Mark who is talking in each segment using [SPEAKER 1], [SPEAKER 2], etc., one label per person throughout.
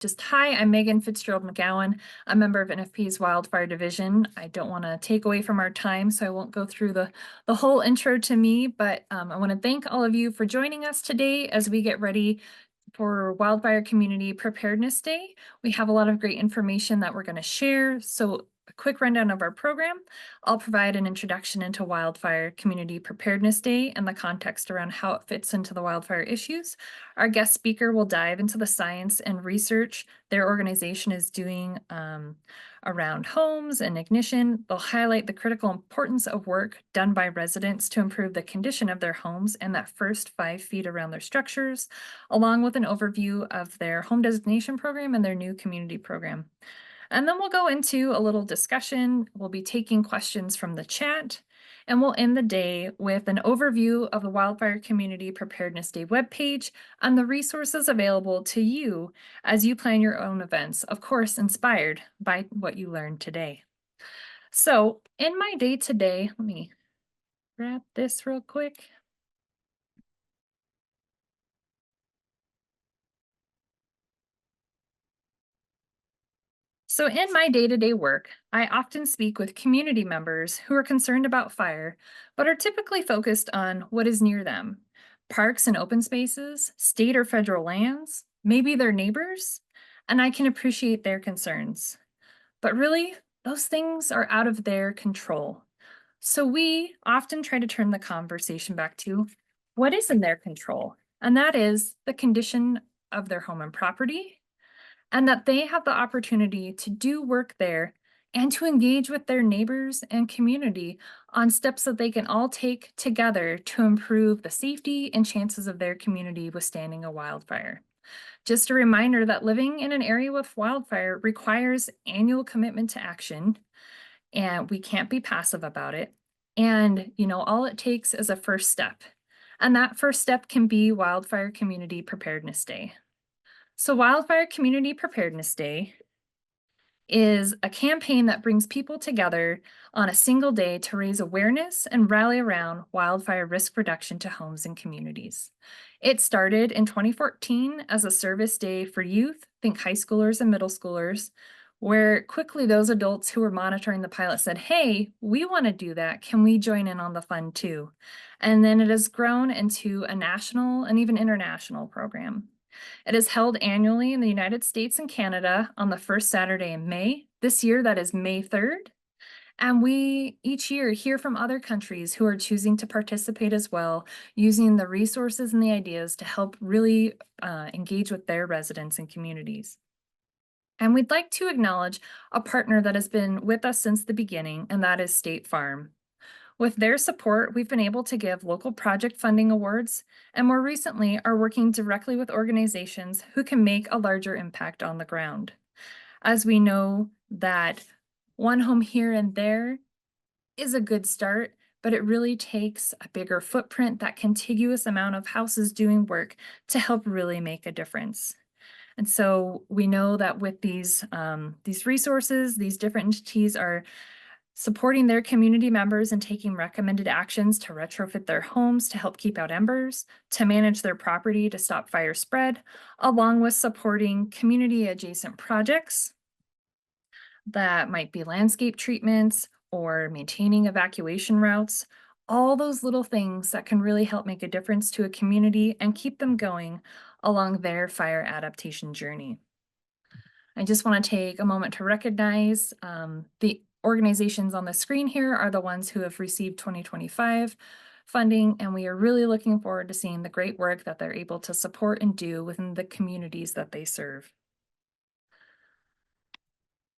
[SPEAKER 1] Hi, I'm Megan Fitzgerald-McGowan, a member of NFPA's Wildfire Division. I don't want to take away from our time, so I won't go through the whole intro to me, but I want to thank all of you for joining us today as we get ready for Wildfire Community Preparedness Day. We have a lot of great information that we're going to share. So a quick rundown of our program. I'll provide an introduction into Wildfire Community Preparedness Day and the context around how it fits into the wildfire issues. Our guest speaker will dive into the science and research their organization is doing around homes and ignition. They'll highlight the critical importance of work done by residents to improve the condition of their homes and that first 5 feet around their structures, along with an overview of their home designation program and their new community program. And then we'll go into a little discussion. We'll be taking questions from the chat, and we'll end the day with an overview of the Wildfire Community Preparedness Day webpage and the resources available to you as you plan your own events, of course, inspired by what you learned today. So in my day today, let me grab this real quick. So in my day-to-day work, I often speak with community members who are concerned about fire, but are typically focused on what is near them. Parks and open spaces, state or federal lands, maybe their neighbors, and I can appreciate their concerns. But really, those things are out of their control. So we often try to turn the conversation back to what is in their control, and that is the condition of their home and property, and that they have the opportunity to do work there and to engage with their neighbors and community on steps that they can all take together to improve the safety and chances of their community withstanding a wildfire. Just a reminder that living in an area with wildfire requires annual commitment to action, and we can't be passive about it. And, all it takes is a first step. And that first step can be Wildfire Community Preparedness Day. So Wildfire Community Preparedness Day is a campaign that brings people together on a single day to raise awareness and rally around wildfire risk reduction to homes and communities. It started in 2014 as a service day for youth, think high schoolers and middle schoolers, where quickly those adults who were monitoring the pilot said, "Hey, we want to do that. Can we join in on the fun too?" And then it has grown into a national and even international program. It is held annually in the United States and Canada on the first Saturday in May. This year, that is May 3rd. And we each year hear from other countries who are choosing to participate as well, using the resources and the ideas to help really engage with their residents and communities. And we'd like to acknowledge a partner that has been with us since the beginning, and that is State Farm. With their support, we've been able to give local project funding awards, and more recently are working directly with organizations who can make a larger impact on the ground. As we know that one home here and there is a good start, but it really takes a bigger footprint, that contiguous amount of houses doing work to help really make a difference. And so we know that with these resources, these different entities are supporting their community members and taking recommended actions to retrofit their homes to help keep out embers, to manage their property to stop fire spread, along with supporting community adjacent projects that might be landscape treatments or maintaining evacuation routes, all those little things that can really help make a difference to a community and keep them going along their fire adaptation journey. I just want to take a moment to recognize the organizations on the screen here are the ones who have received 2025 funding, and we are really looking forward to seeing the great work that they're able to support and do within the communities that they serve.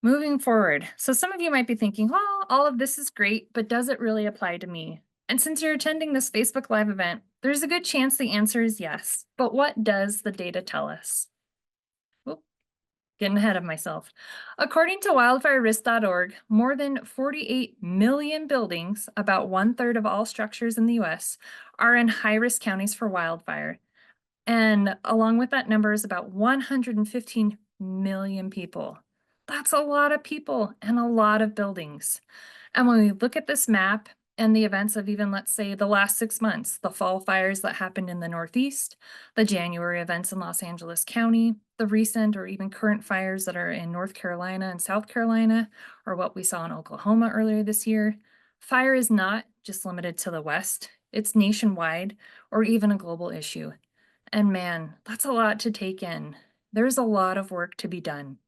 [SPEAKER 1] Moving forward, so some of you might be thinking, well, all of this is great, but does it really apply to me? And since you're attending this Facebook Live event, there's a good chance the answer is yes. But what does the data tell us? Getting ahead of myself. According to wildfirerisk.org, more than 48 million buildings, about 1/3 of all structures in the US, are in high-risk counties for wildfire. And along with that number is about 115 million people. That's a lot of people and a lot of buildings. And when we look at this map And the events of even, let's say, the last 6 months, the fall fires that happened in the Northeast, the January events in Los Angeles County, the recent or even current fires that are in North Carolina and South Carolina, or what we saw in Oklahoma earlier this year. Fire is not just limited to the West, it's nationwide or even a global issue. And man, that's a lot to take in. There's a lot of work to be done.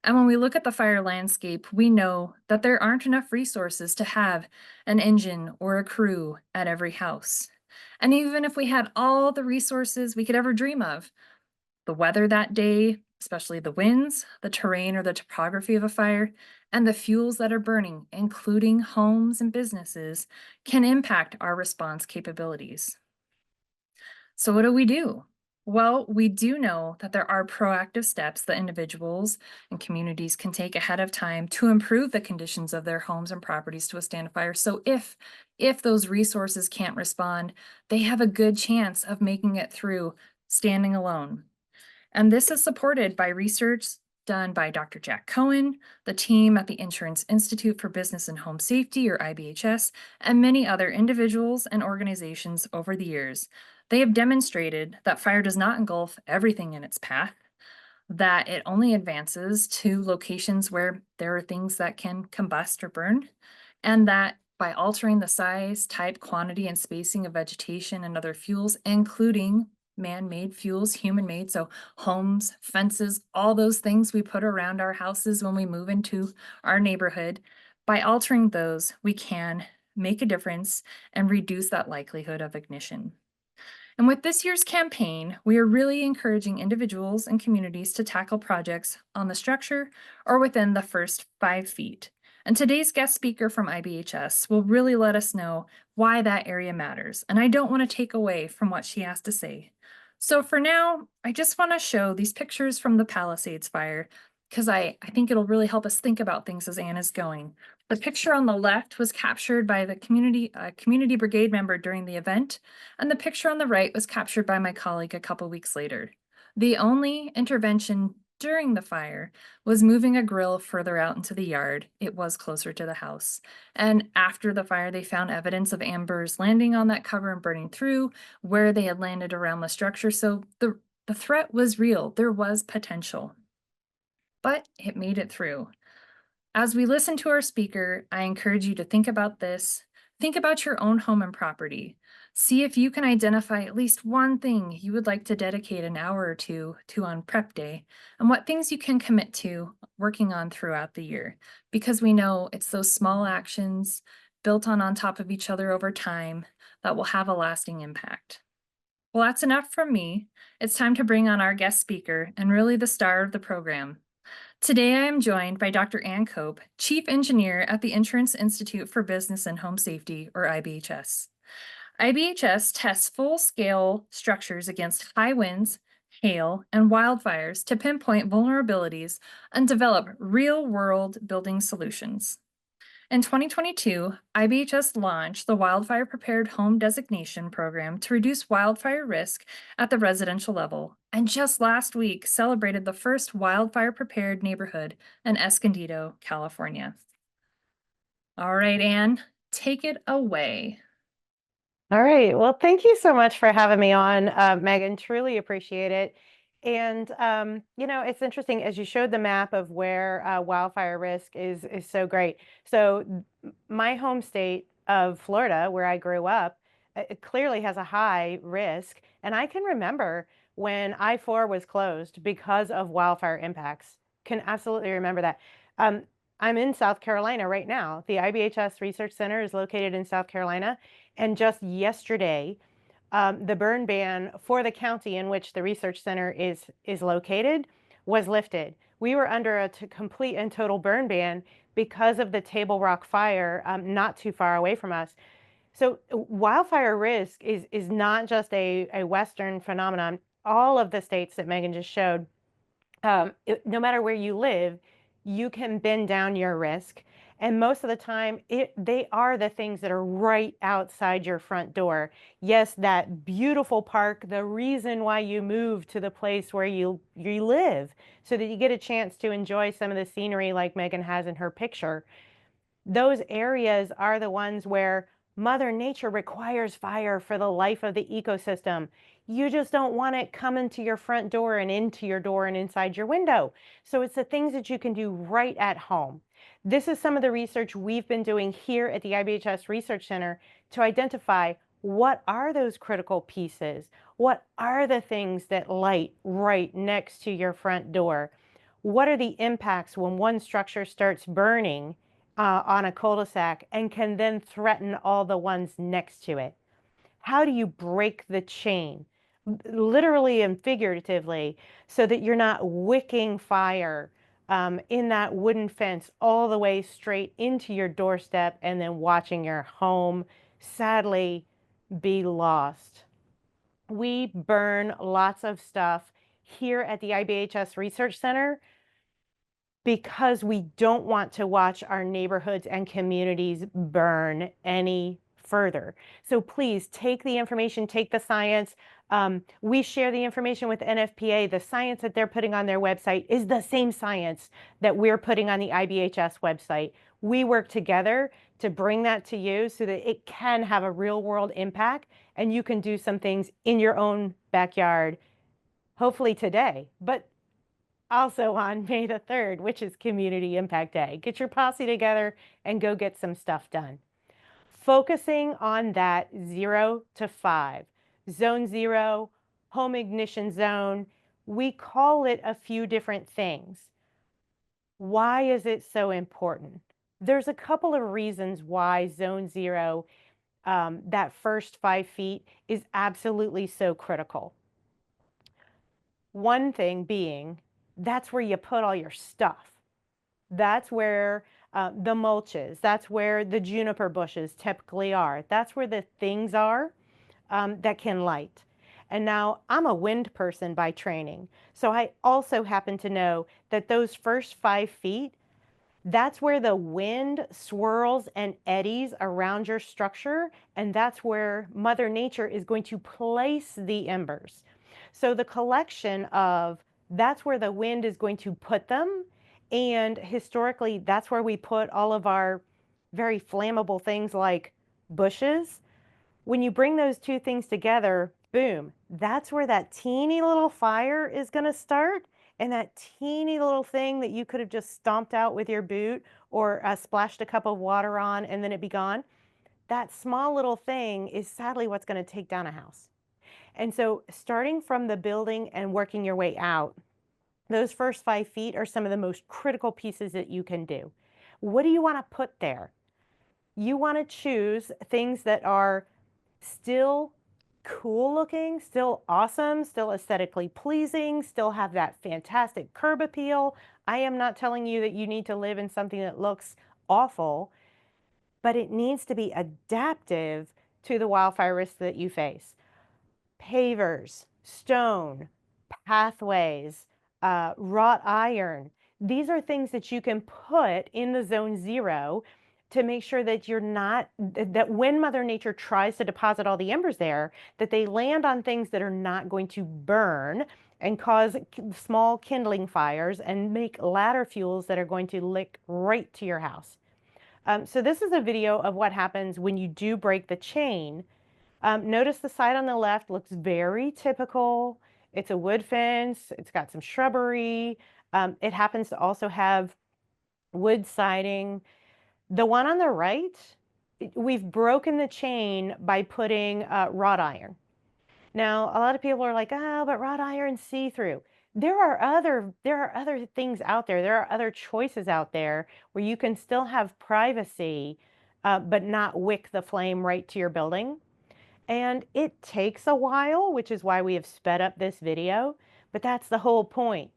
[SPEAKER 1] And when we look at the fire landscape, we know that there aren't enough resources to have an engine or a crew at every house. And even if we had all the resources we could ever dream of, the weather that day, especially the winds, the terrain or the topography of a fire, and the fuels that are burning, including homes and businesses, can impact our response capabilities. So, what do we do? Well, we do know that there are proactive steps that individuals and communities can take ahead of time to improve the conditions of their homes and properties to withstand fire. So if those resources can't respond, they have a good chance of making it through standing alone. And this is supported by research done by Dr. Jack Cohen, the team at the Insurance Institute for Business and Home Safety, or IBHS, and many other individuals and organizations over the years. They have demonstrated that fire does not engulf everything in its path, that it only advances to locations where there are things that can combust or burn, and that by altering the size, type, quantity, and spacing of vegetation and other fuels, including man-made fuels, human-made, so homes, fences, all those things we put around our houses when we move into our neighborhood, by altering those, we can make a difference and reduce that likelihood of ignition. And with this year's campaign, we are really encouraging individuals and communities to tackle projects on the structure or within the first 5 feet. And today's guest speaker from IBHS will really let us know why that area matters. And I don't want to take away from what she has to say. So for now, I just want to show these pictures from the Palisades fire because I think it'll really help us think about things as Anna's going. The picture on the left was captured by the community brigade member during the event, and the picture on the right was captured by my colleague a couple weeks later. The only intervention during the fire was moving a grill further out into the yard. It was closer to the house. And after the fire, they found evidence of embers landing on that cover and burning through where they had landed around the structure. So the threat was real. There was potential, but it made it through. As we listen to our speaker, I encourage you to think about this. Think about your own home and property. See if you can identify at least one thing you would like to dedicate an hour or two to on prep day, and what things you can commit to working on throughout the year. Because we know it's those small actions built on top of each other over time that will have a lasting impact. Well, that's enough from me. It's time to bring on our guest speaker and really the star of the program. Today, I am joined by Dr. Ann Cope, Chief Engineer at the Insurance Institute for Business and Home Safety, or IBHS. IBHS tests full-scale structures against high winds, hail, and wildfires to pinpoint vulnerabilities and develop real-world building solutions. In 2022, IBHS launched the Wildfire Prepared Home Designation Program to reduce wildfire risk at the residential level, and just last week celebrated the first wildfire prepared neighborhood in Escondido, California. All right, Anne, take it away.
[SPEAKER 2] All right. Well, thank you so much for having me on, Megan. Truly appreciate it. And it's interesting as you showed the map of where wildfire risk is so great. So my home state of Florida, where I grew up, it clearly has a high risk. And I can remember when I-4 was closed because of wildfire impacts. Can absolutely remember that. I'm in South Carolina right now. The IBHS Research Center is located in South Carolina. And just yesterday, the burn ban for the county in which the research center is located was lifted. We were under a complete and total burn ban because of the Table Rock fire not too far away from us. So wildfire risk is not just a Western phenomenon. All of the states that Megan just showed, no matter where you live, you can bend down your risk. And most of the time, they are the things that are right outside your front door. Yes, that beautiful park, the reason why you move to the place where you live, so that you get a chance to enjoy some of the scenery like Megan has in her picture. Those areas are the ones where Mother Nature requires fire for the life of the ecosystem. You just don't want it coming to your front door and into your door and inside your window. So it's the things that you can do right at home. This is some of the research we've been doing here at the IBHS Research Center to identify what are those critical pieces? What are the things that light right next to your front door? What are the impacts when one structure starts burning on a cul-de-sac and can then threaten all the ones next to it? How do you break the chain, literally and figuratively, so that you're not wicking fire in that wooden fence all the way straight into your doorstep and then watching your home sadly be lost? We burn lots of stuff here at the IBHS Research Center because we don't want to watch our neighborhoods and communities burn any further. So please take the information, take the science. We share the information with NFPA. The science that they're putting on their website is the same science that we're putting on the IBHS website. We work together to bring that to you so that it can have a real world impact and you can do some things in your own backyard, hopefully today, but also on May the 3rd, which is Community Impact Day. Get your posse together and go get some stuff done. Focusing on that 0 to 5, zone 0, home ignition zone, we call it a few different things. Why is it so important? There's a couple of reasons why zone 0, that first 5 feet, is absolutely so critical. One thing being, that's where you put all your stuff. That's where the mulches, that's where the juniper bushes typically are. That's where the things are that can light. And now I'm a wind person by training. So I also happen to know that those first 5 feet, that's where the wind swirls and eddies around your structure. And that's where Mother Nature is going to place the embers. So the collection of that's where the wind is going to put them. And historically, that's where we put all of our very flammable things like bushes. When you bring those two things together, boom, that's where that teeny little fire is going to start. And that teeny little thing that you could have just stomped out with your boot or splashed a cup of water on and then it be gone, that small little thing is sadly what's going to take down a house. And so starting from the building and working your way out, those first 5 feet are some of the most critical pieces that you can do. What do you want to put there? You want to choose things that are still cool looking, still awesome, still aesthetically pleasing, still have that fantastic curb appeal. I am not telling you that you need to live in something that looks awful, but it needs to be adaptive to the wildfire risks that you face. Pavers, stone, pathways, wrought iron. These are things that you can put in the zone 0 to make sure that you're not, that when Mother Nature tries to deposit all the embers there, that they land on things that are not going to burn and cause small kindling fires and make ladder fuels that are going to lick right to your house. So this is a video of what happens when you do break the chain. Notice the side on the left looks very typical. It's a wood fence. It's got some shrubbery. It happens to also have wood siding. The one on the right, we've broken the chain by putting wrought iron. Now, a lot of people are like, oh, but wrought iron's see-through. There are other things out there. There are other choices out there where you can still have privacy, but not wick the flame right to your building. And it takes a while, which is why we have sped up this video, but that's the whole point.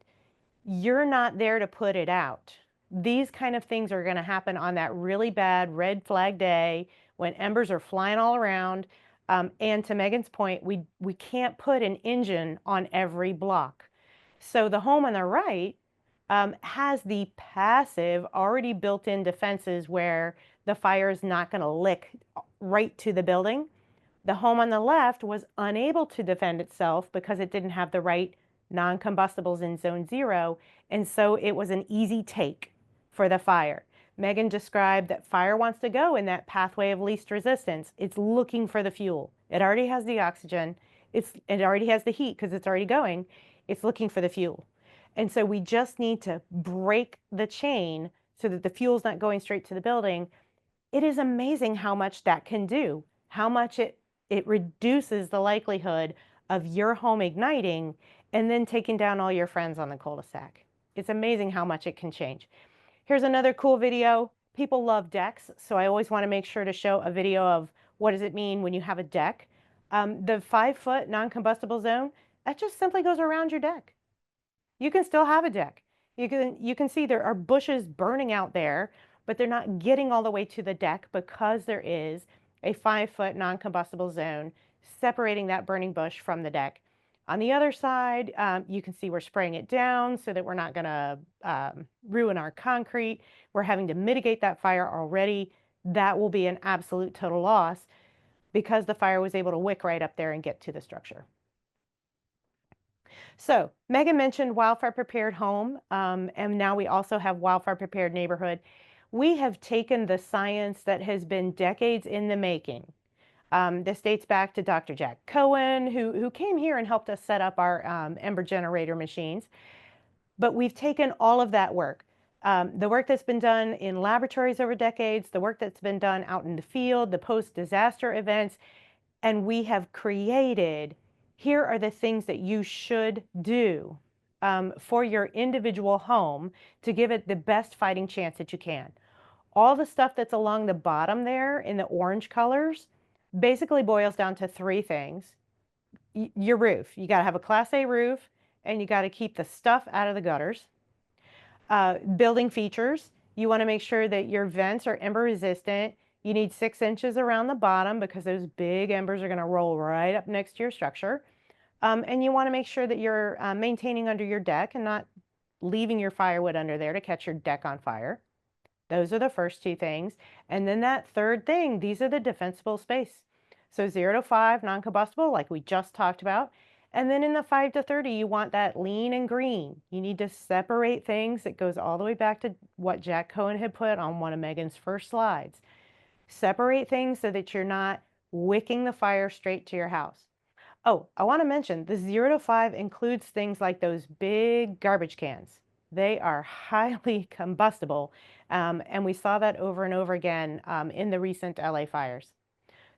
[SPEAKER 2] You're not there to put it out. These kind of things are going to happen on that really bad red flag day when embers are flying all around. And to Megan's point, we can't put an engine on every block. So the home on the right has the passive already built-in defenses where the fire is not going to lick right to the building. The home on the left was unable to defend itself because it didn't have the right non-combustibles in zone 0, and so it was an easy take for the fire. Megan described that fire wants to go in that pathway of least resistance. It's looking for the fuel. It already has the oxygen. It already has the heat because it's already going. It's looking for the fuel. And so we just need to break the chain so that the fuel's not going straight to the building. It is amazing how much that can do, how much it reduces the likelihood of your home igniting and then taking down all your friends on the cul-de-sac. It's amazing how much it can change. Here's another cool video. People love decks, so I always want to make sure to show a video of what does it mean when you have a deck. The 5-foot non-combustible zone, that just simply goes around your deck. You can still have a deck. You can see there are bushes burning out there, but they're not getting all the way to the deck because there is a 5-foot non-combustible zone separating that burning bush from the deck. On the other side, you can see we're spraying it down so that we're not going to ruin our concrete. We're having to mitigate that fire already. That will be an absolute total loss because the fire was able to wick right up there and get to the structure. So Megan mentioned wildfire prepared home, and now we also have wildfire prepared neighborhood. We have taken the science that has been decades in the making. This dates back to Dr. Jack Cohen, who came here and helped us set up our ember generator machines. But we've taken all of that work, the work that's been done in laboratories over decades, the work that's been done out in the field, the post-disaster events, and we have created, here are the things that you should do for your individual home to give it the best fighting chance that you can. All the stuff that's along the bottom there in the orange colors basically boils down to 3 things. Your roof. You got to have a Class A roof, and you got to keep the stuff out of the gutters. Building features. You want to make sure that your vents are ember resistant. You need 6 inches around the bottom because those big embers are going to roll right up next to your structure. And you want to make sure that you're maintaining under your deck and not leaving your firewood under there to catch your deck on fire. Those are the first 2 things. And then that third thing, these are the defensible space. So 0 to 5, non-combustible, like we just talked about. And then in the 5 to 30, you want that lean and green. You need to separate things. It goes all the way back to what Jack Cohen had put on one of Megan's first slides. Separate things so that you're not wicking the fire straight to your house. Oh, I want to mention the 0 to 5 includes things like those big garbage cans. They are highly combustible, and we saw that over and over again in the recent LA fires.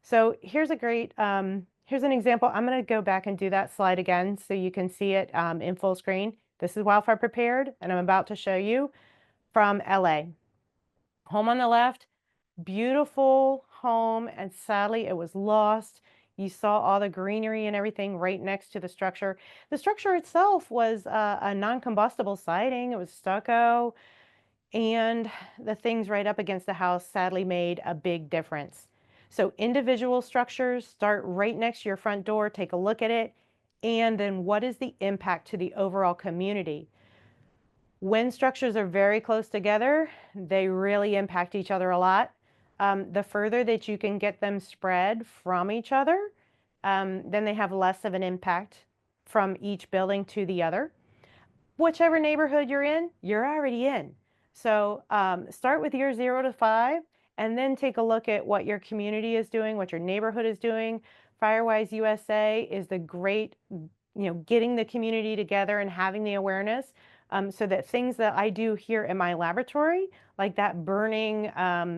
[SPEAKER 2] So here's a great, here's an example. I'm going to go back and do that slide again so you can see it in full screen. This is Wildfire Prepared, and I'm about to show you from LA. Home on the left, beautiful home, and sadly it was lost. You saw all the greenery and everything right next to the structure. The structure itself was a non-combustible siding. It was stucco, and the things right up against the house sadly made a big difference. So individual structures, start right next to your front door, take a look at it, and then what is the impact to the overall community? When structures are very close together, they really impact each other a lot. The further that you can get them spread from each other, then they have less of an impact from each building to the other. Whichever neighborhood you're in, you're already in. So start with your 0 to 5, and then take a look at what your community is doing, what your neighborhood is doing. Firewise USA is the great, getting the community together and having the awareness. So that things that I do here in my laboratory, like that burning,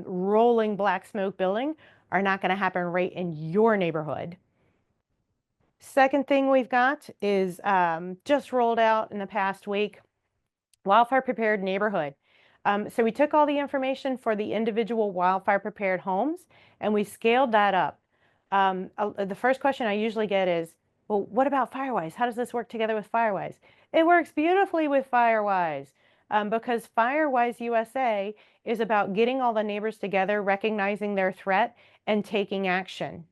[SPEAKER 2] rolling black smoke building, are not going to happen right in your neighborhood. Second thing we've got is just rolled out in the past week, Wildfire Prepared Neighborhood. So we took all the information for the individual wildfire prepared homes and we scaled that up. The first question I usually get is, well, what about Firewise? How does this work together with Firewise? It works beautifully with Firewise because Firewise USA is about getting all the neighbors together, recognizing their threat, and taking action.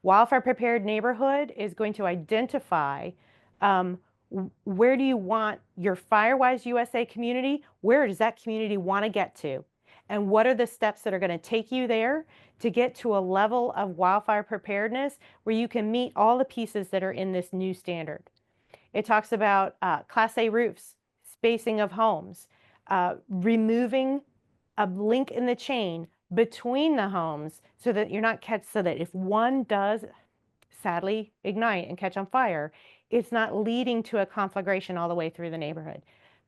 [SPEAKER 2] Wildfire Prepared Neighborhood is going to identify where do you want your Firewise USA community, where does that community want to get to? And what are the steps that are going to take you there to get to a level of wildfire preparedness where you can meet all the pieces that are in this new standard? It talks about Class A roofs, spacing of homes, removing a link in the chain between the homes so that you're not catch, so that if one does sadly ignite and catch on fire, it's not leading to a conflagration all the way through the neighborhood.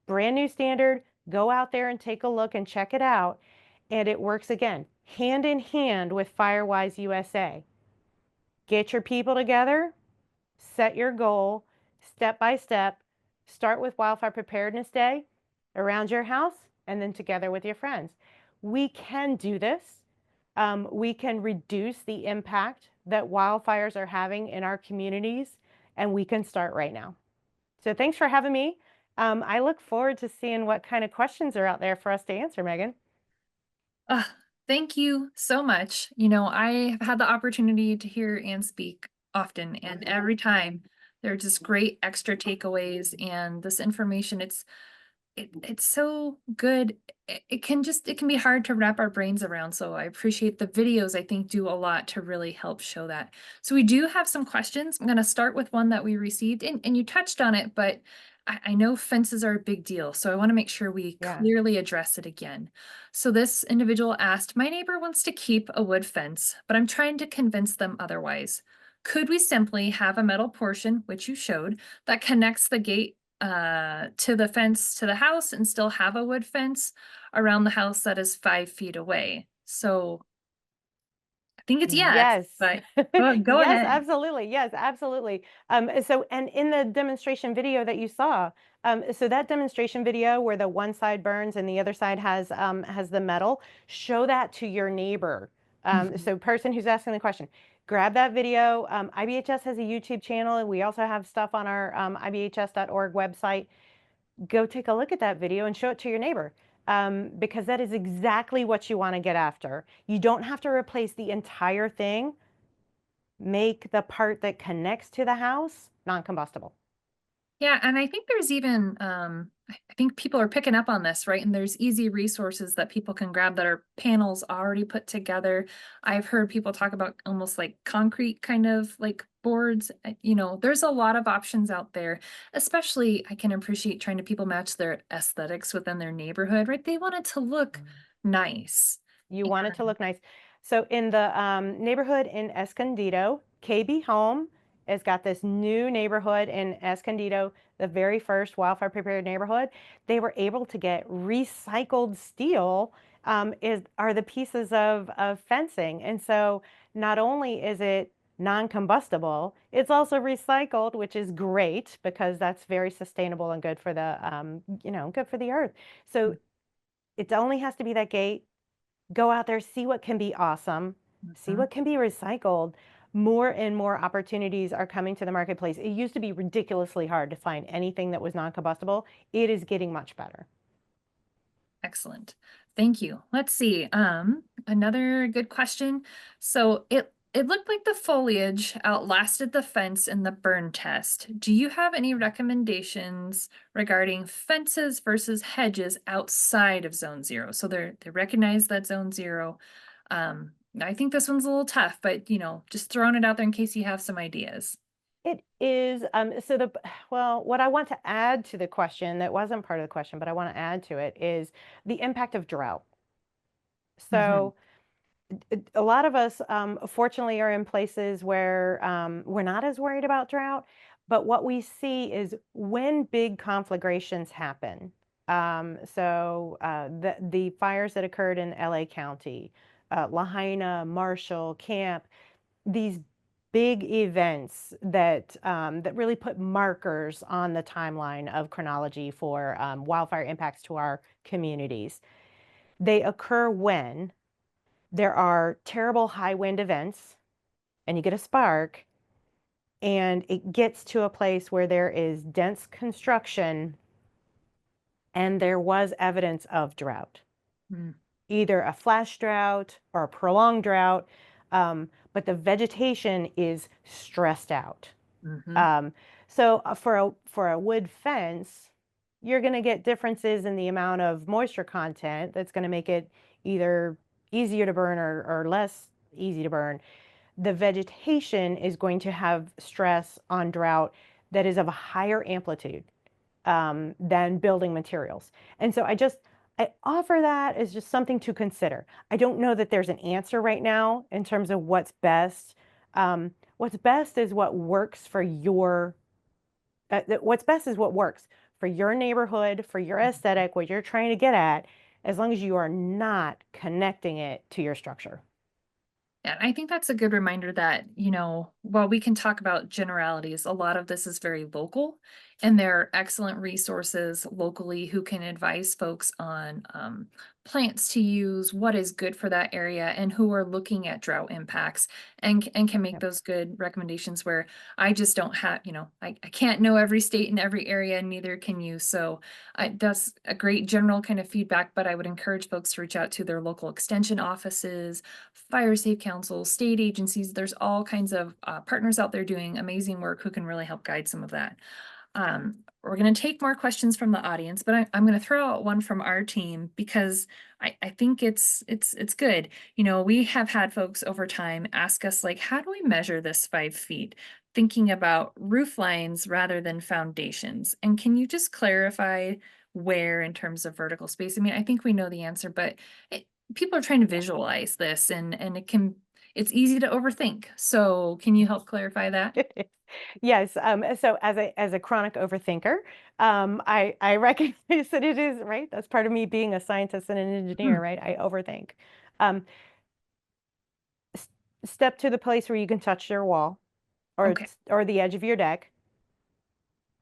[SPEAKER 2] Brand new standard, go out there and take a look and check it out. And it works again, hand in hand with Firewise USA. Get your people together, set your goal step by step. Start with Wildfire Preparedness Day around your house and then together with your friends. We can do this. We can reduce the impact that wildfires are having in our communities, and we can start right now. So thanks for having me. I look forward to seeing what kind of questions are out there for us to answer, Megan.
[SPEAKER 1] Uh, Thank you so much. You know, I have had the opportunity to hear and speak often, and every time there are just great extra takeaways and this information. It's so good. It can be hard to wrap our brains around. So I appreciate the videos, I think do a lot to really help show that. So we do have some questions. I'm going to start with one that we received and you touched on it, but I know fences are a big deal. So I want to make sure we
[SPEAKER 2] Yeah.
[SPEAKER 1] clearly address it again. So this individual asked, my neighbor wants to keep a wood fence, but I'm trying to convince them otherwise. Could we simply have a metal portion, which you showed, that connects the gate to the fence to the house and still have a wood fence around the house that is 5 feet away? So I think it's yes,
[SPEAKER 2] Yes.
[SPEAKER 1] but go
[SPEAKER 2] Yes,
[SPEAKER 1] ahead.
[SPEAKER 2] absolutely. Yes, absolutely. So, and in the demonstration video that you saw, so that demonstration video where the one side burns and the other side has the metal, show that to your neighbor.
[SPEAKER 1] Mhm.
[SPEAKER 2] So person who's asking the question, grab that video. IBHS has a YouTube channel, and we also have stuff on our IBHS.org website. Go take a look at that video and show it to your neighbor, because that is exactly what you want to get after. You don't have to replace the entire thing. Make the part that connects to the house non-combustible.
[SPEAKER 1] Yeah, and I think there's even I think people are picking up on this, right? And there's easy resources that people can grab that are panels already put together. I've heard people talk about almost like concrete kind of like boards. You know, there's a lot of options out there, especially I can appreciate trying to people match their aesthetics within their neighborhood, right? They want it to look nice.
[SPEAKER 2] You want it to look nice. So in the neighborhood in Escondido, KB Home has got this new neighborhood in Escondido, the very first wildfire prepared neighborhood. They were able to get recycled steel, are the pieces of fencing. And so not only is it non-combustible, it's also recycled, which is great because that's very sustainable and good for the, good for the earth. So it only has to be that gate. Go out there, see what can be awesome, see
[SPEAKER 1] Mhm.
[SPEAKER 2] what can be recycled. More and more opportunities are coming to the marketplace. It used to be ridiculously hard to find anything that was non-combustible. It is getting much better.
[SPEAKER 1] Excellent. Thank you. Let's see. Another good question. So it looked like the foliage outlasted the fence in the burn test. Do you have any recommendations regarding fences versus hedges outside of zone zero? So they recognize that zone zero. I think this one's a little tough, but you know, just throwing it out there in case you have some ideas.
[SPEAKER 2] It is, well, what I want to add to the question that wasn't part of the question, but I want to add to it is the impact of drought.
[SPEAKER 1] Mhm.
[SPEAKER 2] So a lot of us, fortunately, are in places where we're not as worried about drought. But what we see is when big conflagrations happen. The fires that occurred in LA County, Lahaina, Marshall, Camp, these big events that really put markers on the timeline of chronology for wildfire impacts to our communities. They occur when there are terrible high wind events and you get a spark and it gets to a place where there is dense construction and there was evidence of drought,
[SPEAKER 1] Mm.
[SPEAKER 2] either a flash drought or a prolonged drought, but the vegetation is stressed out.
[SPEAKER 1] Mhm.
[SPEAKER 2] Um, for a wood fence, you're going to get differences in the amount of moisture content that's going to make it either easier to burn or less easy to burn. The vegetation is going to have stress on drought that is of a higher amplitude than building materials. And so I offer that as just something to consider. I don't know that there's an answer right now in terms of what's best. What's best is what works for your, what's best is what works for your neighborhood, for your aesthetic, what you're trying to get at, as long as you are not connecting it to your structure.
[SPEAKER 1] And I think that's a good reminder that, while we can talk about generalities, a lot of this is very local, and there are excellent resources locally who can advise folks on plants to use, what is good for that area, and who are looking at drought impacts and can make
[SPEAKER 2] Yep.
[SPEAKER 1] those good recommendations where I just don't have, I can't know every state and every area, and neither can you. So that's a great general kind of feedback, but I would encourage folks to reach out to their local extension offices, fire safe councils, state agencies. There's all kinds of partners out there doing amazing work who can really help guide some of that. We're going to take more questions from the audience, but I'm going to throw out one from our team because I think it's good. We have had folks over time ask us, like, how do we measure this 5 feet? Thinking about roof lines rather than foundations. And can you just clarify where in terms of vertical space? I mean, I think we know the answer, but people are trying to visualize this, and it's easy to overthink. So can you help clarify that?
[SPEAKER 2] Yes. So as a chronic overthinker, I recognize that it is right. That's part of me being a scientist and an engineer,
[SPEAKER 1] Hmm,
[SPEAKER 2] right? I overthink. Um, s- Step to the place where you can touch your wall
[SPEAKER 1] okay.
[SPEAKER 2] or the edge of your deck.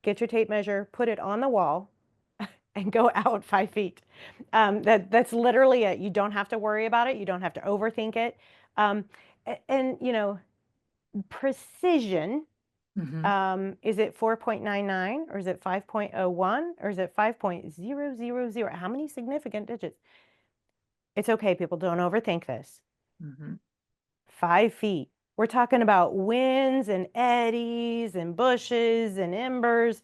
[SPEAKER 2] Get your tape measure, put it on the wall, and go out 5 feet. That's literally it. You don't have to worry about it. You don't have to overthink it. Um, and precision.
[SPEAKER 1] Hmm.
[SPEAKER 2] Is it 4.99 or is it 5.01 or is it 5.000? How many significant digits? It's okay, people, don't overthink this.
[SPEAKER 1] Hmm.
[SPEAKER 2] 5 feet. We're talking about winds and eddies and bushes and embers.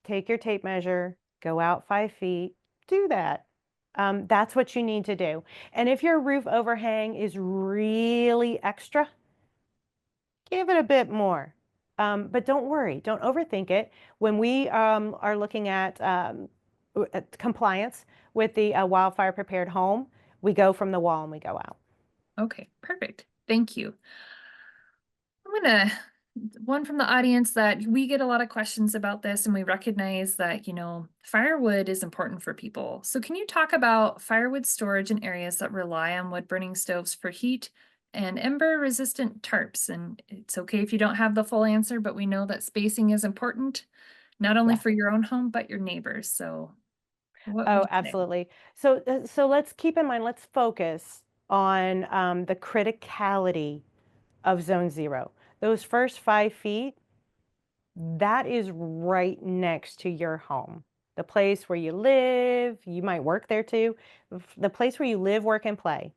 [SPEAKER 2] Take your tape measure, go out 5 feet, do that. That's what you need to do. And if your roof overhang is really extra, give it a bit more. But don't worry, don't overthink it. When we are looking at compliance with the wildfire prepared home, we go from the wall and we go out.
[SPEAKER 1] Okay, perfect. Thank you. I'm gonna one from the audience that we get a lot of questions about this, and we recognize that, firewood is important for people. So can you talk about firewood storage in areas that rely on wood burning stoves for heat and ember resistant tarps? And it's okay if you don't have the full answer, but we know that spacing is important, not only
[SPEAKER 2] Yes.
[SPEAKER 1] for your own home, but your neighbors. So what would
[SPEAKER 2] Oh,
[SPEAKER 1] you say?
[SPEAKER 2] absolutely. So let's keep in mind, let's focus on the criticality of zone zero. Those first 5 feet, that is right next to your home. The place where you live, you might work there too. The place where you live, work, and play.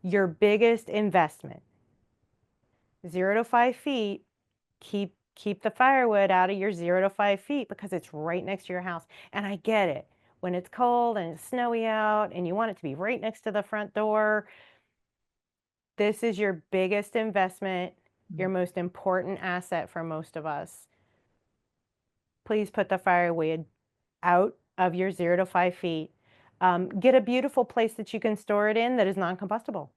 [SPEAKER 2] Your biggest investment. 0 to 5 feet, keep the firewood out of your 0 to 5 feet because it's right next to your house. And I get it. When it's cold and it's snowy out and you want it to be right next to the front door, this is your biggest investment, your most important asset for most of us. Please put the firewood out of your 0 to 5 feet. Get a beautiful place that you can store it in that is non-combustible.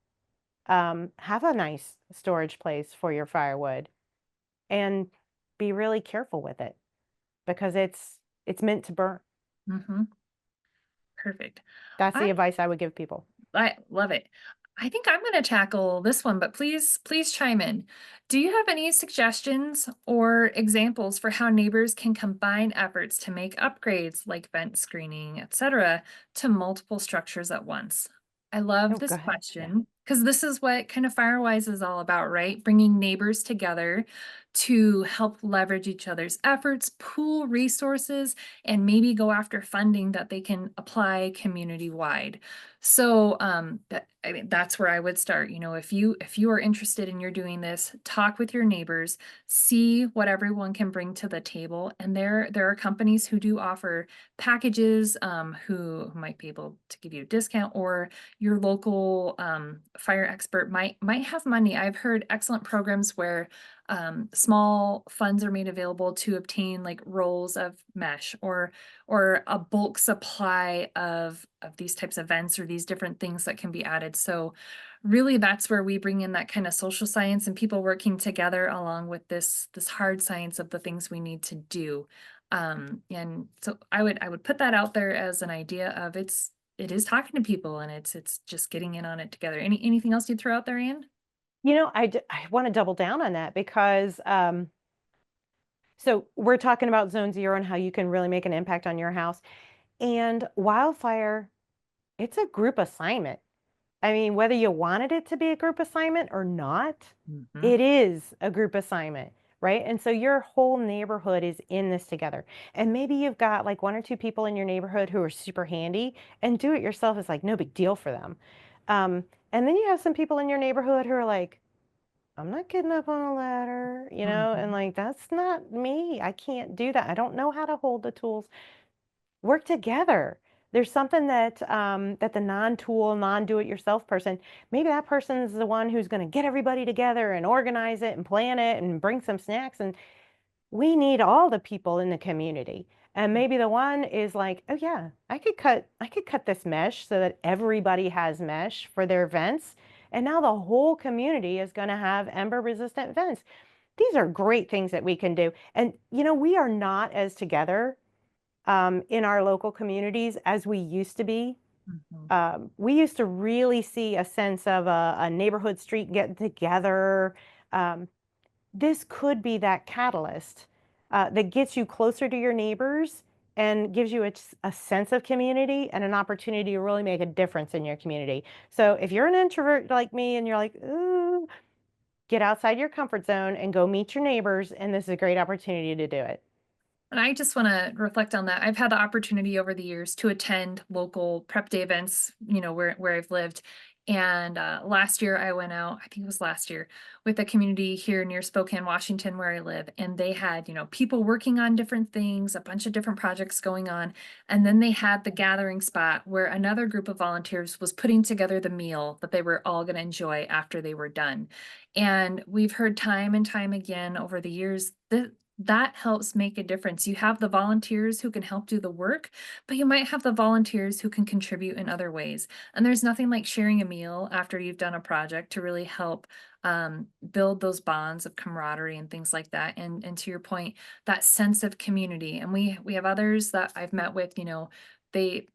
[SPEAKER 2] Have a nice storage place for your firewood and be really careful with it because it's meant to burn.
[SPEAKER 1] Mm-hmm. Perfect.
[SPEAKER 2] That's the
[SPEAKER 1] I
[SPEAKER 2] advice I would give people.
[SPEAKER 1] I love it. I think I'm going to tackle this one, but please chime in. Do you have any suggestions or examples for how neighbors can combine efforts to make upgrades like vent screening, etc., to multiple structures at once? I love
[SPEAKER 2] Oh,
[SPEAKER 1] this
[SPEAKER 2] go ahead. Yeah.
[SPEAKER 1] question because this is what kind of Firewise is all about, right? Bringing neighbors together to help leverage each other's efforts, pool resources, and maybe go after funding that they can apply community wide. So I mean, that's where I would start. If you are interested and you're doing this, talk with your neighbors, see what everyone can bring to the table. And there are companies who do offer packages, who might be able to give you a discount, or your local fire expert might have money. I've heard excellent programs where small funds are made available to obtain like rolls of mesh or a bulk supply of these types of vents or these different things that can be added. So really that's where we bring in that kind of social science and people working together along with this hard science of the things we need to do. And so I would put that out there as an idea of it is talking to people and it's just getting in on it together. Anything else you'd throw out there, Anne?
[SPEAKER 2] I want to double down on that because so we're talking about zone zero and how you can really make an impact on your house. And wildfire, it's a group assignment. I mean, whether you wanted it to be a group assignment or not,
[SPEAKER 1] Mhm.
[SPEAKER 2] it is a group assignment, right? And so your whole neighborhood is in this together. And maybe you've got like one or two people in your neighborhood who are super handy, and do it yourself is like no big deal for them. And then you have some people in your neighborhood who are like, I'm not getting up on a ladder, and
[SPEAKER 1] Mhm.
[SPEAKER 2] like, that's not me. I can't do that. I don't know how to hold the tools. Work together. There's something that the non-tool, non-do-it-yourself person, maybe that person is the one who's going to get everybody together and organize it and plan it and bring some snacks. And we need all the people in the community. And maybe the one is like, oh yeah, I could cut this mesh so that everybody has mesh for their vents. And now the whole community is going to have ember resistant vents. These are great things that we can do. And we are not as together in our local communities as we used to be.
[SPEAKER 1] Mhm.
[SPEAKER 2] We used to really see a sense of a neighborhood street getting together. Um, this could be that catalyst that gets you closer to your neighbors and gives you a sense of community and an opportunity to really make a difference in your community. So if you're an introvert like me and you're like, ooh, get outside your comfort zone and go meet your neighbors, and this is a great opportunity to do it.
[SPEAKER 1] And I just want to reflect on that. I've had the opportunity over the years to attend local prep day events, where I've lived. And last year I went out, I think it was last year, with a community here near Spokane, Washington, where I live. And they had, people working on different things, a bunch of different projects going on. And then they had the gathering spot where another group of volunteers was putting together the meal that they were all going to enjoy after they were done. And we've heard time and time again over the years that that helps make a difference. You have the volunteers who can help do the work, but you might have the volunteers who can contribute in other ways. And there's nothing like sharing a meal after you've done a project to really help build those bonds of camaraderie and things like that. And to your point, that sense of community. And we have others that I've met with, they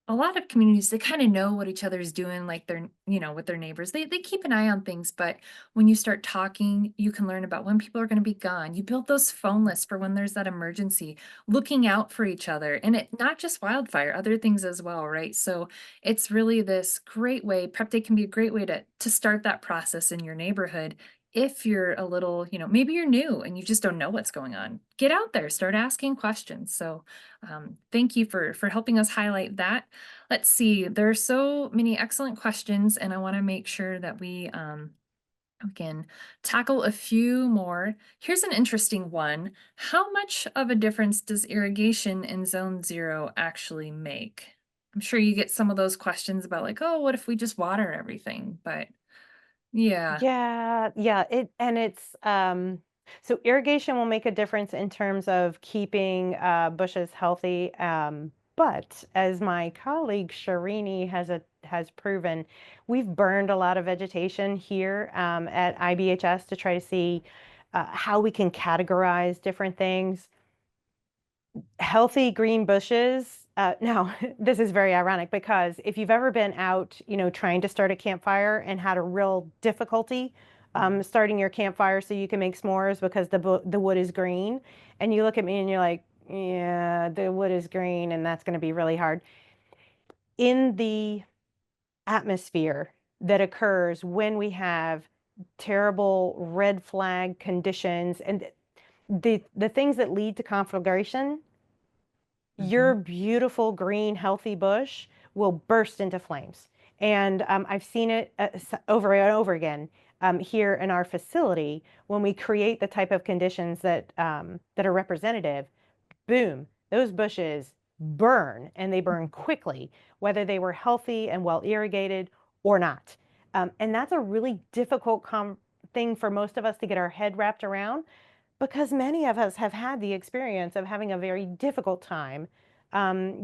[SPEAKER 1] a lot of communities, they kinda know what each other's doing, like, they're with their neighbors. They keep an eye on things, but when you start talking, you can learn about when people are gonna be gone. You build those phone lists for when there's that emergency, looking out for each other, and it not just wildfire, other things as well, right? So, it's really this great way prep day can be a great way to start that process in your neighborhood if you're a little maybe you're new and you just don't know what's going on. Get out there, start asking questions. So, thank you for helping us highlight that. Let's see, there are so many excellent questions, and I want to make sure that we can tackle a few more. Here's an interesting one. How much of a difference does irrigation in zone zero actually make? I'm sure you get some of those questions about like, oh, what if we just water everything? But yeah.
[SPEAKER 2] Yeah, yeah, so irrigation will make a difference in terms of keeping bushes healthy. But as my colleague Sharini has proven, we've burned a lot of vegetation here at IBHS to try to see how we can categorize different things. Healthy green bushes. Now, this is very ironic because if you've ever been out, trying to start a campfire and had a real difficulty starting your campfire so you can make s'mores because the wood is green, and you look at me and you're like, yeah, the wood is green, and that's going to be really hard. In the atmosphere that occurs when we have terrible red flag conditions and the things that lead to conflagration,
[SPEAKER 1] Mhm.
[SPEAKER 2] your beautiful green healthy bush will burst into flames. And I've seen it over and over again here in our facility when we create the type of conditions that are representative. Boom, those bushes burn, and they burn quickly, whether they were healthy and well irrigated or not. And that's a really difficult thing for most of us to get our head wrapped around, because many of us have had the experience of having a very difficult time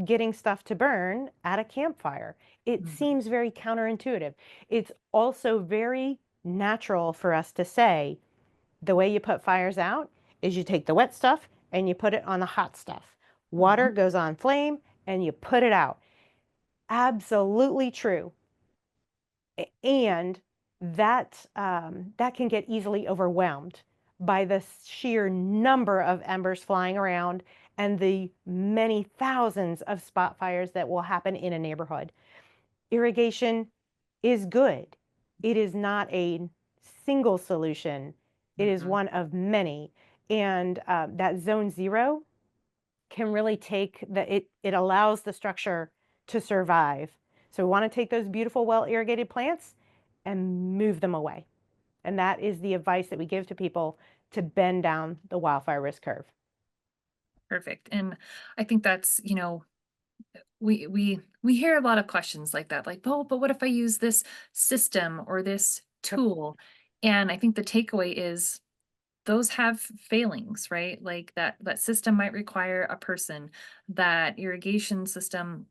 [SPEAKER 2] getting stuff to burn at a campfire. It
[SPEAKER 1] Mhm.
[SPEAKER 2] seems very counterintuitive. It's also very natural for us to say the way you put fires out is you take the wet stuff and you put it on the hot stuff. Water
[SPEAKER 1] Mhm.
[SPEAKER 2] goes on flame and you put it out. Absolutely true. And that can get easily overwhelmed by the sheer number of embers flying around and the many thousands of spot fires that will happen in a neighborhood. Irrigation is good. It is not a single solution. It is
[SPEAKER 1] Mhm.
[SPEAKER 2] one of many. And that zone zero can really take it allows the structure to survive. So we want to take those beautiful, well irrigated plants and move them away. And that is the advice that we give to people to bend down the wildfire risk curve.
[SPEAKER 1] Perfect. And I think that's, we hear a lot of questions like that, like, oh, but what if I use this system or this
[SPEAKER 2] Yep.
[SPEAKER 1] tool? And I think the takeaway is those have failings, right? Like that system might require a person. That irrigation system,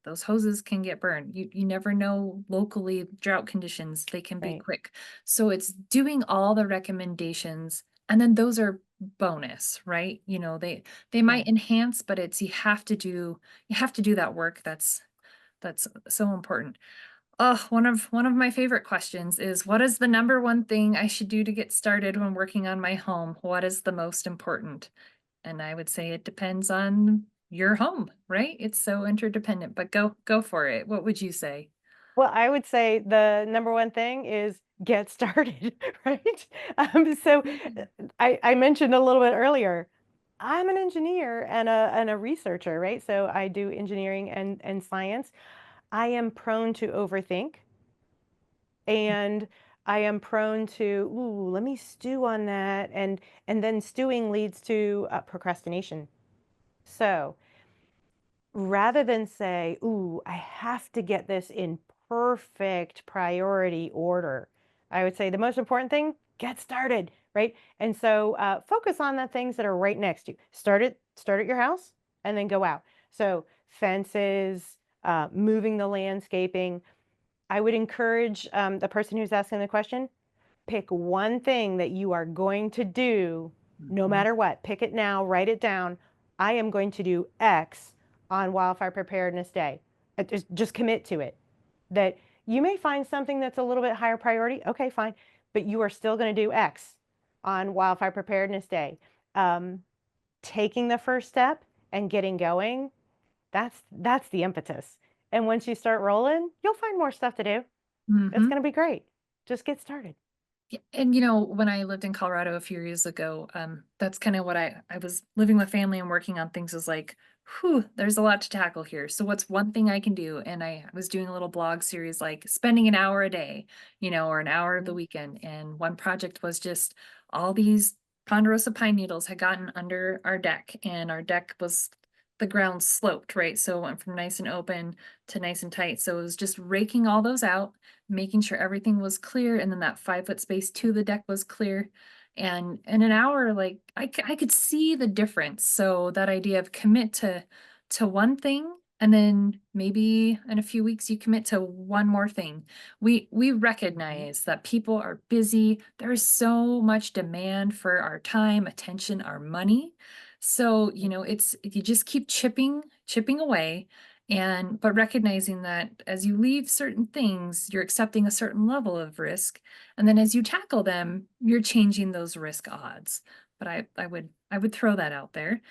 [SPEAKER 1] those hoses can get burned. You never know locally drought conditions, they can be
[SPEAKER 2] Right.
[SPEAKER 1] quick. So it's doing all the recommendations and then those are bonus, right? They
[SPEAKER 2] Yeah.
[SPEAKER 1] might enhance, but it's you have to do that work. That's so important. Oh, one of my favorite questions is what is the number one thing I should do to get started when working on my home? What is the most important? And I would say it depends on your home, right? It's so interdependent, but go for it. What would you say?
[SPEAKER 2] Well, I would say the number one thing is get started, right? So I mentioned a little bit earlier, I'm an engineer and a researcher, right? So I do engineering and science. I am prone to overthink, and I am prone to, ooh, let me stew on that, and then stewing leads to procrastination. So rather than say, ooh, I have to get this in perfect priority order, I would say the most important thing, get started, right? And so focus on the things that are right next to you. Start at your house and then go out. So fences, moving the landscaping. I would encourage the person who's asking the question, pick one thing that you are going to do no
[SPEAKER 1] Mhm.
[SPEAKER 2] matter what. Pick it now, write it down. I am going to do X on Wildfire Preparedness Day. Just commit to it. That you may find something that's a little bit higher priority. Okay, fine. But you are still going to do X on Wildfire Preparedness Day. Um, Taking the first step and getting going, that's the impetus. And once you start rolling, you'll find more stuff to do. It's
[SPEAKER 1] Mhm.
[SPEAKER 2] going to be great. Just get started.
[SPEAKER 1] Yeah, and when I lived in Colorado a few years ago, that's kind of what I was living with family and working on things was like, whew, there's a lot to tackle here. So what's one thing I can do? And I was doing a little blog series like spending an hour a day, or an hour of the
[SPEAKER 2] Mhm.
[SPEAKER 1] weekend. And one project was just all these ponderosa pine needles had gotten under our deck, and our deck was the ground sloped, right? So it went from nice and open to nice and tight. So it was just raking all those out, making sure everything was clear, and then that 5 foot space to the deck was clear. And in an hour, like I could see the difference. So that idea of commit to one thing, and then maybe in a few weeks you commit to one more thing. We
[SPEAKER 2] Mhm.
[SPEAKER 1] recognize that people are busy. There is so much demand for our time, attention, our money. So, it's you just keep chipping away, and but recognizing that as you leave certain things, you're accepting a certain level of risk, and then as you tackle them, you're changing those risk odds. But I would throw that out there.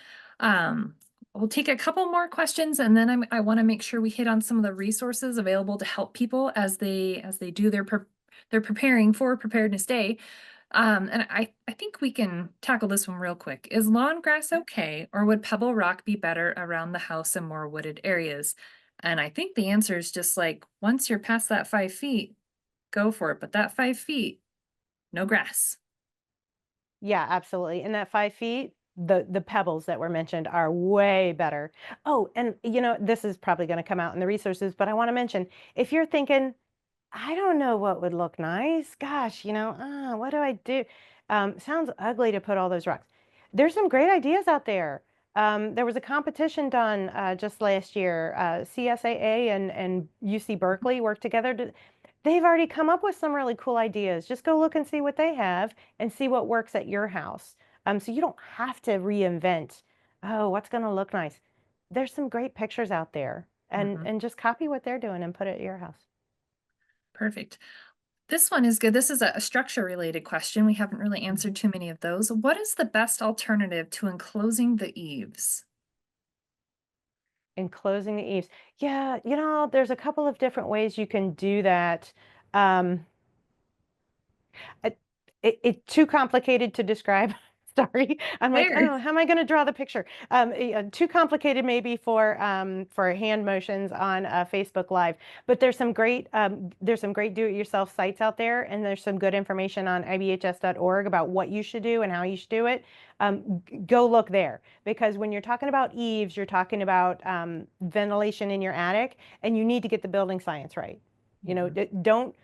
[SPEAKER 1] um we'll take a couple more questions, and then I want to make sure we hit on some of the resources available to help people as they do their preparing for preparedness day. And I think we can tackle this one real quick. Is lawn grass
[SPEAKER 2] Yeah.
[SPEAKER 1] okay, or would pebble rock be better around the house in more wooded areas? And I think the answer is just like once you're past that 5 feet, go for it. But that 5 feet, no grass.
[SPEAKER 2] Yeah, absolutely. And that 5 feet, the pebbles that were mentioned are way better. Oh, and this is probably going to come out in the resources, but I want to mention if you're thinking, I don't know what would look nice. Gosh, what do I do? Sounds ugly to put all those rocks. There's some great ideas out there. There was a competition done just last year. CSAA and UC Berkeley worked together. They've already come up with some really cool ideas. Just go look and see what they have and see what works at your house. So you don't have to reinvent, oh, what's going to look nice. There's some great pictures out there, and
[SPEAKER 1] Mhm.
[SPEAKER 2] and just copy what they're doing and put it at your house.
[SPEAKER 1] Perfect. This one is good. This is a structure related question. We haven't really answered
[SPEAKER 2] Mhm.
[SPEAKER 1] too many of those. What is the best alternative to enclosing the eaves?
[SPEAKER 2] And closing the eaves. Yeah, there's a couple of different ways you can do that. Um, it, it's too complicated to describe. Sorry, I'm like,
[SPEAKER 1] Fair.
[SPEAKER 2] oh, how am I going to draw the picture? Too complicated maybe for hand motions on Facebook Live. But there's some great do-it-yourself sites out there, and there's some good information on IBHS.org about what you should do and how you should do it. Go look there, because when you're talking about eaves, you're talking about ventilation in your attic, and you need to get the building science right.
[SPEAKER 1] Mhm.
[SPEAKER 2] Don't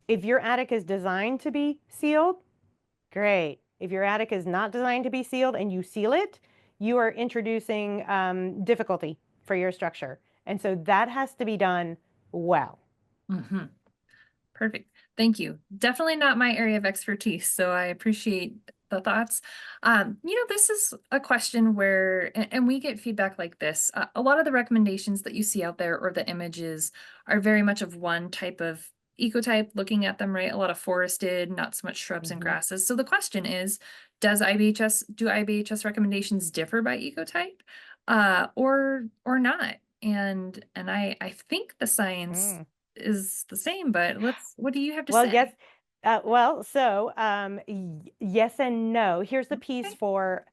[SPEAKER 2] If your attic is designed to be sealed, great. If your attic is not designed to be sealed and you seal it, you are introducing difficulty for your structure. And so that has to be done well.
[SPEAKER 1] Mhm. Perfect. Thank you. Definitely not my area of expertise, so I appreciate the thoughts. This is a question where, and we get feedback like this. A lot of the recommendations that you see out there or the images are very much of one type of ecotype, looking at them, right? A lot of forested, not so much shrubs and
[SPEAKER 2] Mhm.
[SPEAKER 1] grasses. So the question is, do IBHS recommendations differ by ecotype, or not? And I think the science
[SPEAKER 2] Mm.
[SPEAKER 1] is the same, but what do you have to
[SPEAKER 2] Well, yes.
[SPEAKER 1] say?
[SPEAKER 2] Yes and no. Here's the piece
[SPEAKER 1] Okay.
[SPEAKER 2] for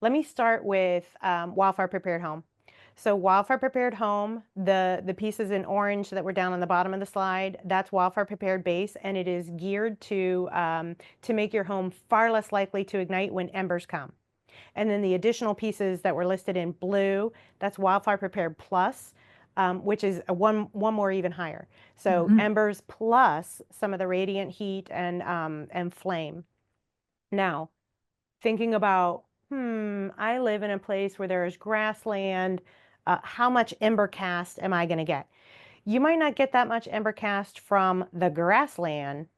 [SPEAKER 2] Let me start with Wildfire Prepared Home. So Wildfire Prepared Home, the pieces in orange that were down on the bottom of the slide, that's Wildfire Prepared Base, and it is geared to make your home far less likely to ignite when embers come. And then the additional pieces that were listed in blue, that's Wildfire Prepared Plus, which is one more even higher. So
[SPEAKER 1] Mhm.
[SPEAKER 2] embers plus some of the radiant heat and flame. Now, thinking about, I live in a place where there is grassland. How much ember cast am I going to get? You might not get that much ember cast from the grassland,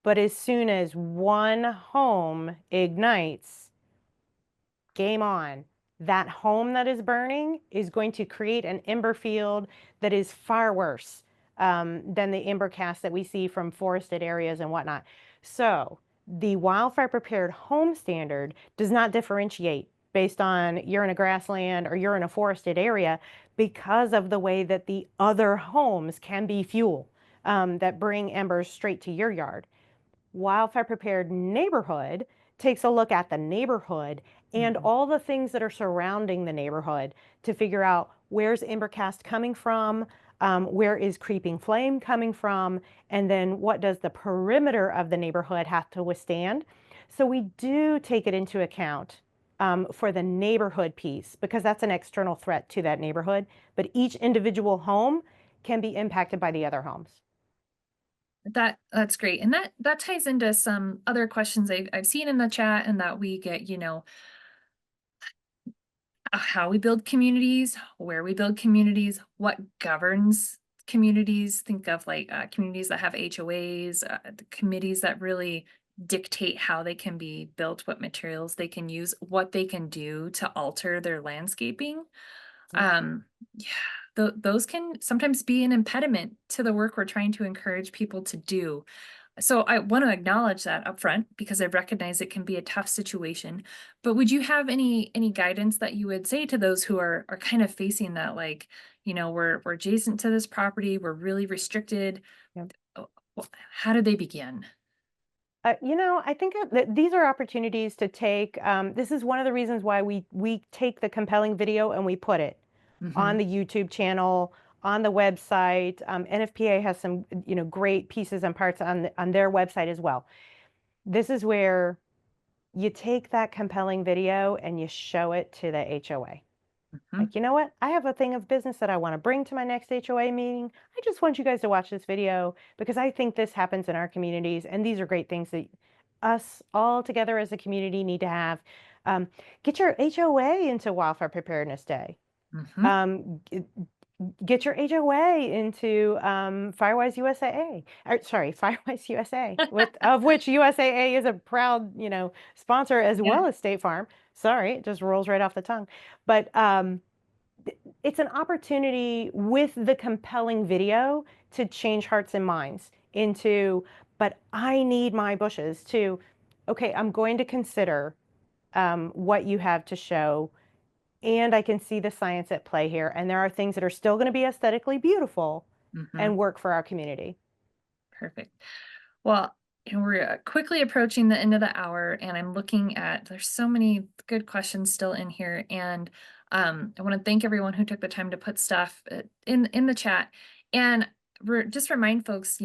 [SPEAKER 2] but as soon as one home ignites, game on. That home that is burning is going to create an ember field that is far worse than the ember cast that we see from forested areas and whatnot. So the wildfire prepared home standard does not differentiate based on you're in a grassland or you're in a forested area, because of the way that the other homes can be fuel that bring embers straight to your yard. Wildfire Prepared Neighborhood takes a look at the neighborhood and
[SPEAKER 1] Mhm.
[SPEAKER 2] all the things that are surrounding the neighborhood to figure out where's Embercast coming from, where is Creeping Flame coming from, and then what does the perimeter of the neighborhood have to withstand. So we do take it into account for the neighborhood piece, because that's an external threat to that neighborhood, but each individual home can be impacted by the other homes.
[SPEAKER 1] That's great. And that ties into some other questions I've seen in the chat and that we get, how we build communities, where we build communities, what governs communities. Think of like communities that have HOAs, the committees that really dictate how they can be built, what materials they can use, what they can do to alter their landscaping.
[SPEAKER 2] Yep.
[SPEAKER 1] Um, yeah, those can sometimes be an impediment to the work we're trying to encourage people to do. So I want to acknowledge that upfront because I recognize it can be a tough situation. But would you have any guidance that you would say to those who are kind of facing that, like, we're adjacent to this property, we're really restricted.
[SPEAKER 2] Yep.
[SPEAKER 1] How do they begin?
[SPEAKER 2] I think that these are opportunities to take. This is one of the reasons why we take the compelling video and we put it on
[SPEAKER 1] Hmm.
[SPEAKER 2] the YouTube channel, on the website. NFPA has some great pieces and parts on their website as well. This is where you take that compelling video and you show it to the HOA.
[SPEAKER 1] Mhm.
[SPEAKER 2] Like, you know what? I have a thing of business that I want to bring to my next HOA meeting. I just want you guys to watch this video because I think this happens in our communities. And these are great things that us all together as a community need to have. Um, get your HOA into Wildfire Preparedness Day.
[SPEAKER 1] Mhm.
[SPEAKER 2] Get your HOA into Firewise USA, or sorry, Firewise USA, of which USAA is a proud, sponsor as
[SPEAKER 1] Yeah.
[SPEAKER 2] well as State Farm. Sorry, it just rolls right off the tongue. But it's an opportunity with the compelling video to change hearts and minds into, but I need my bushes to, okay, I'm going to consider what you have to show, and I can see the science at play here. And there are things that are still going to be aesthetically beautiful
[SPEAKER 1] Mhm.
[SPEAKER 2] and work for our community.
[SPEAKER 1] Perfect. Well, we're quickly approaching the end of the hour, and I'm looking at there's so many good questions still in here, and I want to thank everyone who took the time to put stuff in the chat, and just remind folks,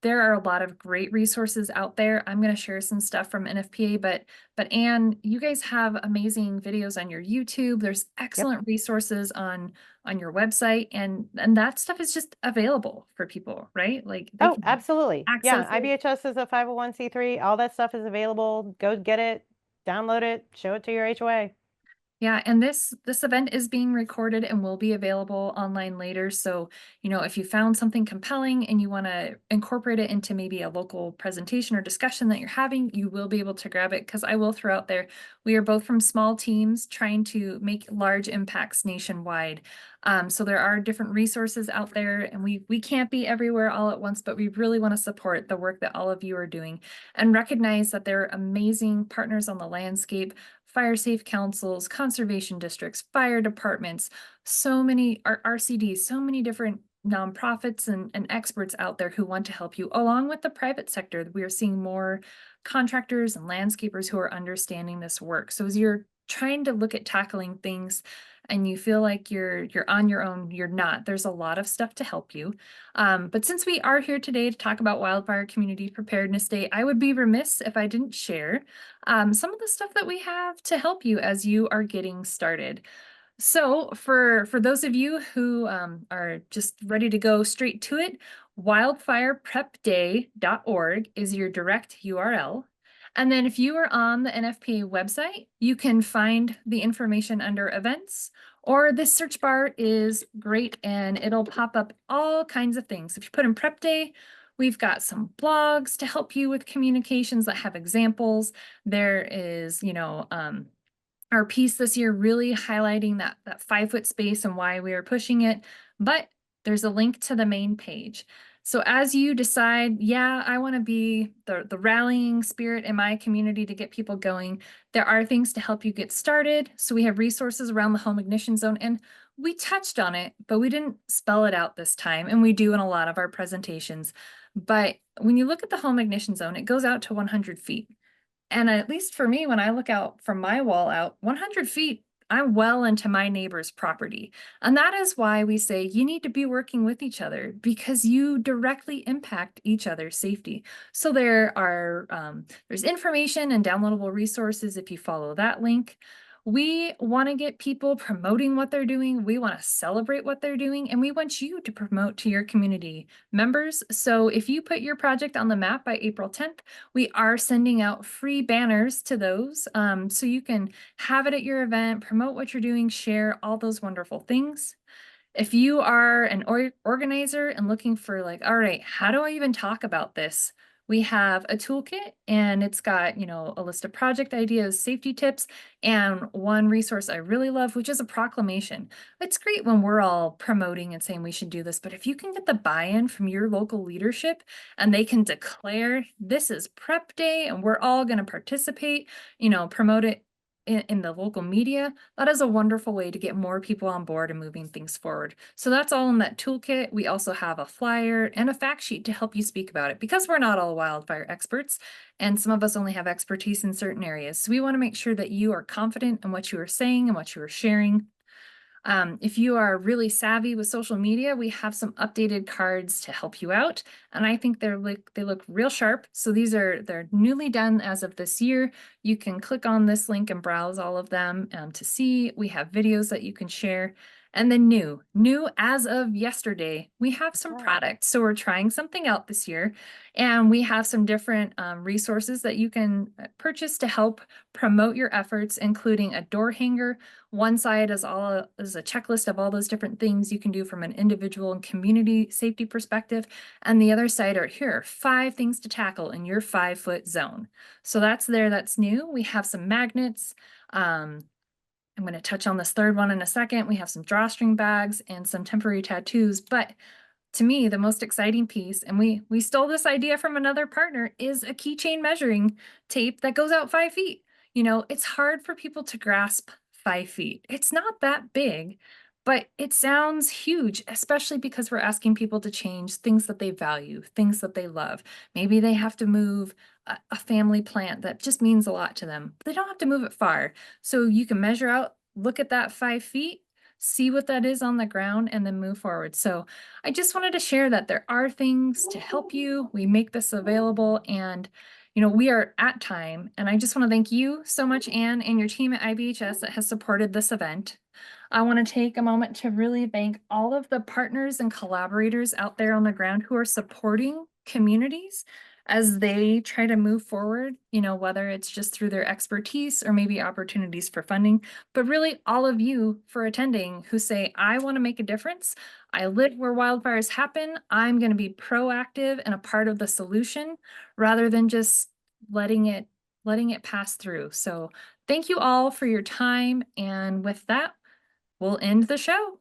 [SPEAKER 1] there are a lot of great resources out there. I'm going to share some stuff from NFPA, but Anne, you guys have amazing videos on your YouTube. There's
[SPEAKER 2] Yep.
[SPEAKER 1] excellent resources on your website, and that stuff is just available for people, right? Like they
[SPEAKER 2] Oh,
[SPEAKER 1] can
[SPEAKER 2] absolutely. Yeah.
[SPEAKER 1] access it.
[SPEAKER 2] IBHS is a 501(c)(3). All that stuff is available. Go get it, download it, show it to your HOA.
[SPEAKER 1] Yeah, and this event is being recorded and will be available online later. So, if you found something compelling and you want to incorporate it into maybe a local presentation or discussion that you're having, you will be able to grab it, because I will throw out there, we are both from small teams trying to make large impacts nationwide. So there are different resources out there, and we can't be everywhere all at once, but we really want to support the work that all of you are doing and recognize that there are amazing partners on the landscape, fire safe councils, conservation districts, fire departments, so many RCDs, so many different nonprofits and experts out there who want to help you, along with the private sector. We are seeing more contractors and landscapers who are understanding this work. So as you're trying to look at tackling things and you feel like you're on your own, you're not. There's a lot of stuff to help you. But since we are here today to talk about Wildfire Community Preparedness Day, I would be remiss if I didn't share some of the stuff that we have to help you as you are getting started. So for those of you who are just ready to go straight to it, wildfireprepday.org is your direct URL. And then if you are on the NFPA website, you can find the information under events, or this search bar is great and it'll pop up all kinds of things. If you put in Prep Day, we've got some blogs to help you with communications that have examples. There is, our piece this year really highlighting that 5-foot space and why we are pushing it, but there's a link to the main page. So as you decide, yeah, I want to be the rallying spirit in my community to get people going, there are things to help you get started. So we have resources around the home ignition zone, and we touched on it, but we didn't spell it out this time, and we do in a lot of our presentations. But when you look at the home ignition zone, it goes out to 100 feet. And at least for me, when I look out from my wall out 100 feet, I'm well into my neighbor's property. And that is why we say you need to be working with each other, because you directly impact each other's safety. So there's information and downloadable resources if you follow that link. We want to get people promoting what they're doing. We want to celebrate what they're doing, and we want you to promote to your community members. So if you put your project on the map by April 10th, we are sending out free banners to those, so you can have it at your event, promote what you're doing, share all those wonderful things. If you are an organizer and looking for like, all right, how do I even talk about this? We have a toolkit, and it's got, a list of project ideas, safety tips, and one resource I really love, which is a proclamation. It's great when we're all promoting and saying we should do this, but if you can get the buy-in from your local leadership and they can declare this is prep day and we're all going to participate, promote it in the local media, that is a wonderful way to get more people on board and moving things forward. So that's all in that toolkit. We also have a flyer and a fact sheet to help you speak about it, because we're not all wildfire experts and some of us only have expertise in certain areas. So we want to make sure that you are confident in what you are saying and what you are sharing. If you are really savvy with social media, we have some updated cards to help you out. And I think they look real sharp. So they're newly done as of this year. You can click on this link and browse all of them to see. We have videos that you can share. And then new as of yesterday, we have some
[SPEAKER 2] Okay.
[SPEAKER 1] products. So we're trying something out this year, and we have some different resources that you can purchase to help promote your efforts, including a door hanger. One side is a checklist of all those different things you can do from an individual and community safety perspective. And the other side are here, 5 things to tackle in your 5-foot zone. So that's new. We have some magnets. I'm going to touch on this third one in a second. We have some drawstring bags and some temporary tattoos, but to me, the most exciting piece, and we stole this idea from another partner, is a keychain measuring tape that goes out 5 feet. It's hard for people to grasp 5 feet. It's not that big, but it sounds huge, especially because we're asking people to change things that they value, things that they love. Maybe they have to move a family plant that just means a lot to them. They don't have to move it far. So you can measure out, look at that 5 feet, see what that is on the ground, and then move forward. So I just wanted to share that there are things to help you. We make this available, and we are at time. And I just want to thank you so much, Anne, and your team at IBHS that has supported this event. I want to take a moment to really thank all of the partners and collaborators out there on the ground who are supporting communities as they try to move forward, whether it's just through their expertise or maybe opportunities for funding, but really all of you for attending who say, I want to make a difference. I live where wildfires happen. I'm going to be proactive and a part of the solution rather than just letting it pass through. So thank you all for your time. And with that, we'll end the show.